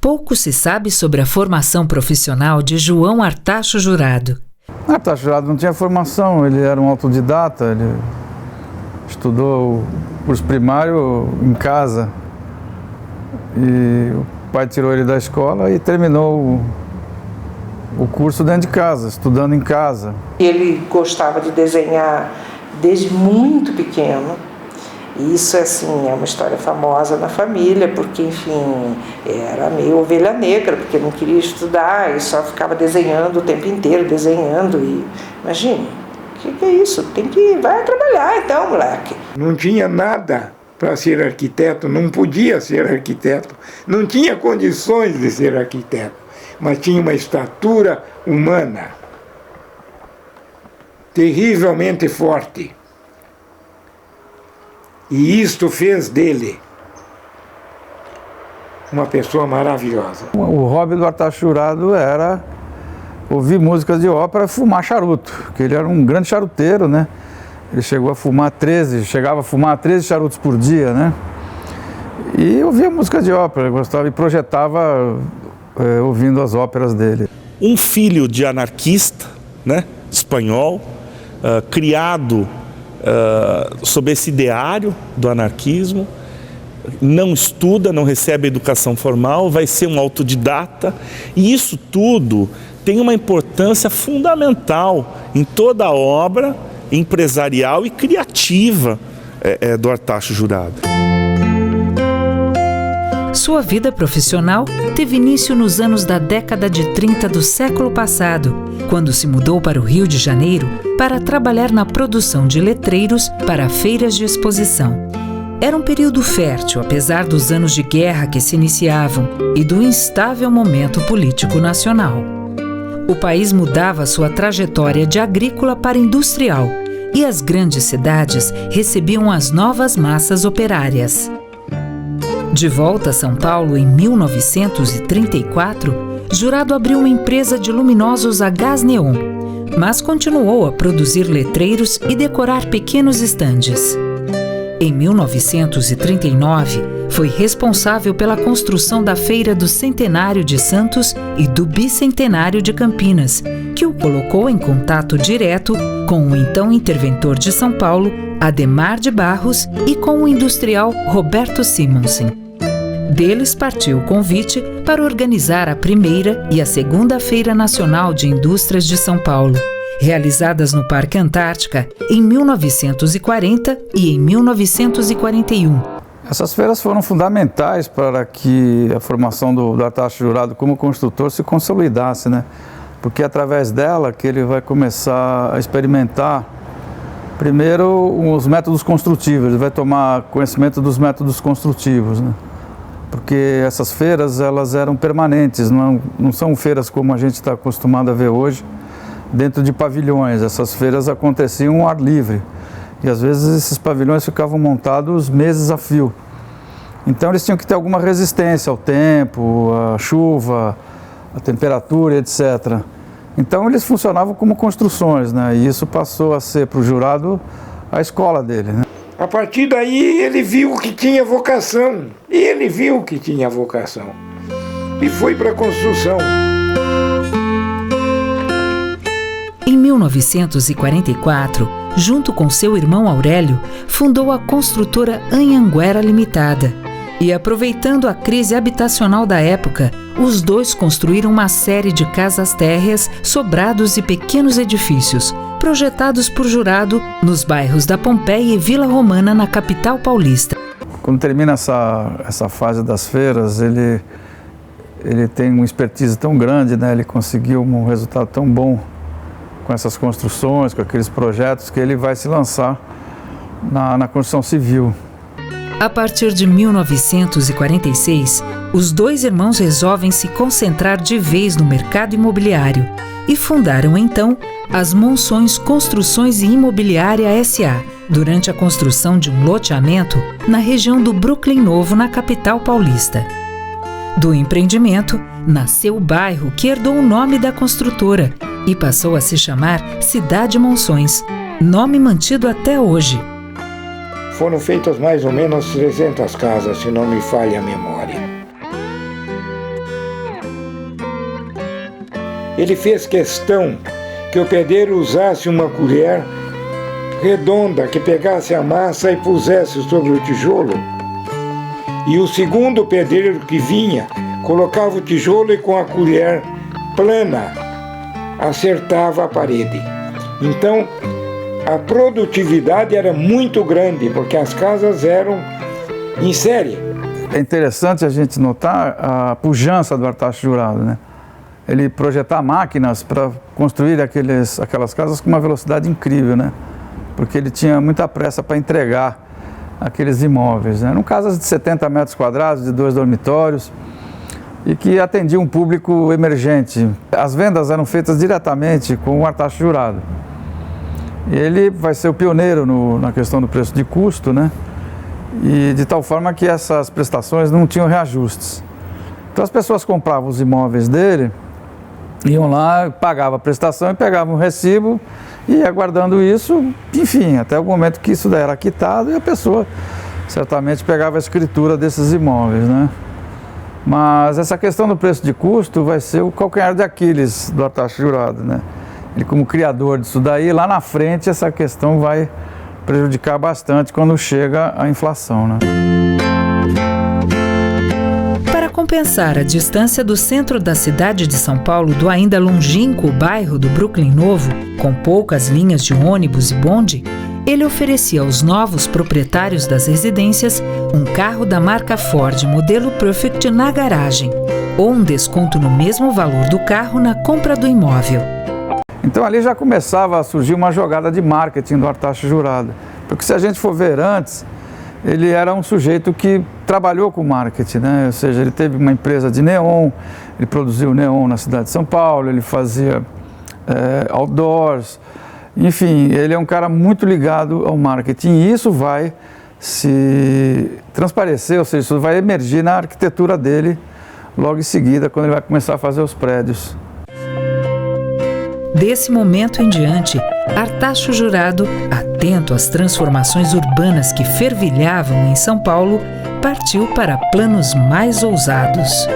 Pouco se sabe sobre a formação profissional de João Artacho Jurado. Artacho Jurado não tinha formação, ele era um autodidata, ele estudou o curso primário em casa. E o pai tirou ele da escola e terminou o curso dentro de casa, estudando em casa. Ele gostava de desenhar desde muito pequeno. E isso assim, é uma história famosa na família, porque, enfim, era meio ovelha negra, porque não queria estudar e só ficava desenhando o tempo inteiro, desenhando. E imagine, o que é isso? Vai trabalhar então, moleque. Não tinha nada para ser arquiteto, não podia ser arquiteto, não tinha condições de ser arquiteto, mas tinha uma estatura humana terrivelmente forte. E isto fez dele uma pessoa maravilhosa. O hobby do Artacho Jurado era ouvir músicas de ópera e fumar charuto, porque ele era um grande charuteiro, né? Ele chegava a fumar 13 charutos por dia, né? E ouvia música de ópera, gostava e projetava ouvindo as óperas dele. Um filho de anarquista, né, espanhol, criado sob esse ideário do anarquismo, não estuda, não recebe educação formal, vai ser um autodidata, e isso tudo tem uma importância fundamental em toda a obra empresarial e criativa do Artacho Jurado. Sua vida profissional teve início nos anos da década de 30 do século passado, quando se mudou para o Rio de Janeiro para trabalhar na produção de letreiros para feiras de exposição. Era um período fértil, apesar dos anos de guerra que se iniciavam e do instável momento político nacional. O país mudava sua trajetória de agrícola para industrial e as grandes cidades recebiam as novas massas operárias. De volta a São Paulo em 1934, Jurado abriu uma empresa de luminosos a gás neon, mas continuou a produzir letreiros e decorar pequenos estandes. Em 1939, foi responsável pela construção da Feira do Centenário de Santos e do Bicentenário de Campinas, que o colocou em contato direto com o então interventor de São Paulo, Adhemar de Barros, e com o industrial Roberto Simonsen. Deles partiu o convite para organizar a primeira e a segunda Feira Nacional de Indústrias de São Paulo, realizadas no Parque Antártica em 1940 e em 1941. Essas feiras foram fundamentais para que a formação do Artacho Jurado como construtor se consolidasse, né? Porque é através dela que ele vai começar a experimentar, primeiro, os métodos construtivos, ele vai tomar conhecimento dos métodos construtivos, né? Porque essas feiras, elas eram permanentes, não são feiras como a gente está acostumado a ver hoje, dentro de pavilhões. Essas feiras aconteciam ao ar livre e às vezes esses pavilhões ficavam montados meses a fio. Então eles tinham que ter alguma resistência ao tempo, à chuva, à temperatura, etc. Então eles funcionavam como construções, né? E isso passou a ser para o Jurado a escola dele, né? A partir daí ele viu que tinha vocação, e foi para a construção. Em 1944, junto com seu irmão Aurélio, fundou a construtora Anhanguera Limitada. E aproveitando a crise habitacional da época, os dois construíram uma série de casas térreas, sobrados e pequenos edifícios, projetados por Jurado nos bairros da Pompeia e Vila Romana, na capital paulista. Quando termina essa fase das feiras, ele tem uma expertise tão grande, né? Ele conseguiu um resultado tão bom com essas construções, com aqueles projetos, que ele vai se lançar na construção civil. A partir de 1946, os dois irmãos resolvem se concentrar de vez no mercado imobiliário e fundaram então as Monções Construções e Imobiliária S.A., durante a construção de um loteamento na região do Brooklyn Novo, na capital paulista. Do empreendimento, nasceu o bairro que herdou o nome da construtora e passou a se chamar Cidade Monções, nome mantido até hoje. Foram feitas mais ou menos 300 casas, se não me falha a memória. ele fez questão que o pedreiro usasse uma colher redonda, que pegasse a massa e pusesse sobre o tijolo. E o segundo pedreiro que vinha, colocava o tijolo e com a colher plana acertava a parede. Então, a produtividade era muito grande, porque as casas eram em série. É interessante a gente notar a pujança do Artacho Jurado, né? Ele projetar máquinas para construir aquelas casas com uma velocidade incrível, né? Porque ele tinha muita pressa para entregar aqueles imóveis, né? Eram casas de 70 metros quadrados, de 2 dormitórios, e que atendiam um público emergente. As vendas eram feitas diretamente com o Artacho Jurado. Ele vai ser o pioneiro na questão do preço de custo, né? E de tal forma que essas prestações não tinham reajustes. Então as pessoas compravam os imóveis dele, iam lá, pagavam a prestação e pegavam o recibo e ia guardando isso, enfim, até o momento que isso era quitado e a pessoa certamente pegava a escritura desses imóveis, né? Mas essa questão do preço de custo vai ser o calcanhar de Aquiles do Artacho Jurado, né? Ele, como criador disso daí, lá na frente essa questão vai prejudicar bastante quando chega a inflação, né? Para compensar a distância do centro da cidade de São Paulo do ainda longínquo bairro do Brooklyn Novo, com poucas linhas de ônibus e bonde, ele oferecia aos novos proprietários das residências um carro da marca Ford modelo Perfect na garagem, ou um desconto no mesmo valor do carro na compra do imóvel. Então ali já começava a surgir uma jogada de marketing do Artacho Jurado, porque se a gente for ver antes, ele era um sujeito que trabalhou com marketing, né? Ou seja, ele teve uma empresa de neon, ele produziu neon na cidade de São Paulo, ele fazia outdoors, enfim, ele é um cara muito ligado ao marketing e isso vai se transparecer, ou seja, isso vai emergir na arquitetura dele logo em seguida, quando ele vai começar a fazer os prédios. Desse momento em diante, Artacho Jurado, atento às transformações urbanas que fervilhavam em São Paulo, partiu para planos mais ousados.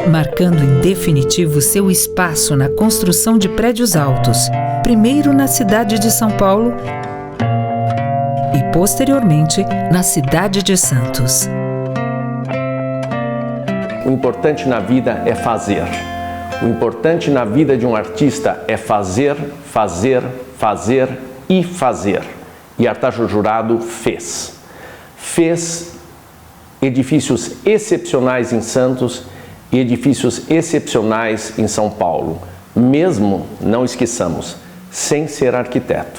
Marcando em definitivo seu espaço na construção de prédios altos, primeiro na cidade de São Paulo e, posteriormente, na cidade de Santos. O importante na vida é fazer. O importante na vida de um artista é fazer, fazer, fazer e fazer. E Artacho Jurado fez. Fez edifícios excepcionais em Santos e edifícios excepcionais em São Paulo. Mesmo, não esqueçamos, sem ser arquiteto.